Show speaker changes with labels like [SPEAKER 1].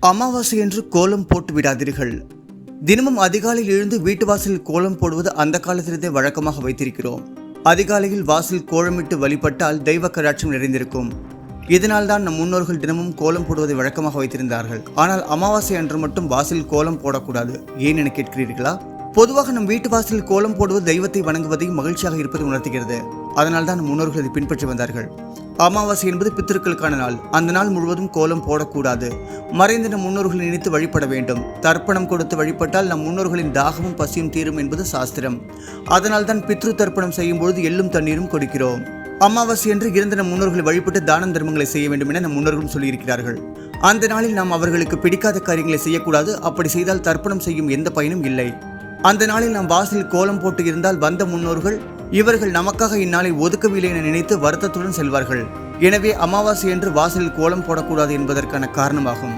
[SPEAKER 1] அமாவாசை என்று கோலம் போட்டு விடாதீர்கள். தினமும் அதிகாலையில் எழுந்து வீட்டு வாசலில் கோலம் போடுவது அந்த காலத்திலிருந்தே வழக்கமாக வைத்திருக்கிறோம். அதிகாலையில் வாசல் கோலமிட்டு வழிபட்டால் தெய்வ கடாட்சம் நிறைந்திருக்கும். இதனால் தான் நம் முன்னோர்கள் தினமும் கோலம் போடுவதை வழக்கமாக வைத்திருந்தார்கள். ஆனால் அமாவாசை அன்று மட்டும் வாசலில் கோலம் போடக்கூடாது. ஏன் என கேட்கிறீர்களா? பொதுவாக நம் வீட்டு வாசலில் கோலம் போடுவது தெய்வத்தை வணங்குவதை மகிழ்ச்சியாக இருப்பதை உணர்த்துகிறது. அதனால் தான் முன்னோர்கள் இதை பின்பற்றி வந்தார்கள். அமாவாசை என்பது பித்திருக்களுக்கான நாள். அந்த நாள் முழுவதும் கோலம் போடக்கூடாது. மறைந்த நம் முன்னோர்களை நினைத்து வழிபட வேண்டும். தர்ப்பணம் கொடுத்து வழிபட்டால் நம் முன்னோர்களின் தாகமும் பசியும் தீரும் என்பது சாஸ்திரம். அதனால் தான் பித்ரு தர்ப்பணம் செய்யும் பொழுது எள்ளும் தண்ணீரும் கொடுக்கிறோம். அமாவாசை என்று இறந்த நம் முன்னோர்களை வழிபட்டு தான தர்மங்களை செய்ய வேண்டும் என நம் முன்னோர்களும் சொல்லியிருக்கிறார்கள். அந்த நாளில் நாம் அவர்களுக்கு பிடிக்காத காரியங்களை செய்யக்கூடாது. அப்படி செய்தால் தர்ப்பணம் செய்யும் எந்த பயனும் இல்லை. அந்த நாளில் நாம் வாசலில் கோலம் போட்டு இருந்தால் வந்த முன்னோர்கள் இவர்கள் நமக்காக இந்நாளை ஒதுக்கவில்லை என நினைத்து வருத்தத்துடன் செல்வார்கள். எனவே அமாவாசை என்று வாசலில் கோலம் போடக்கூடாது என்பதற்கான காரணமாகும்.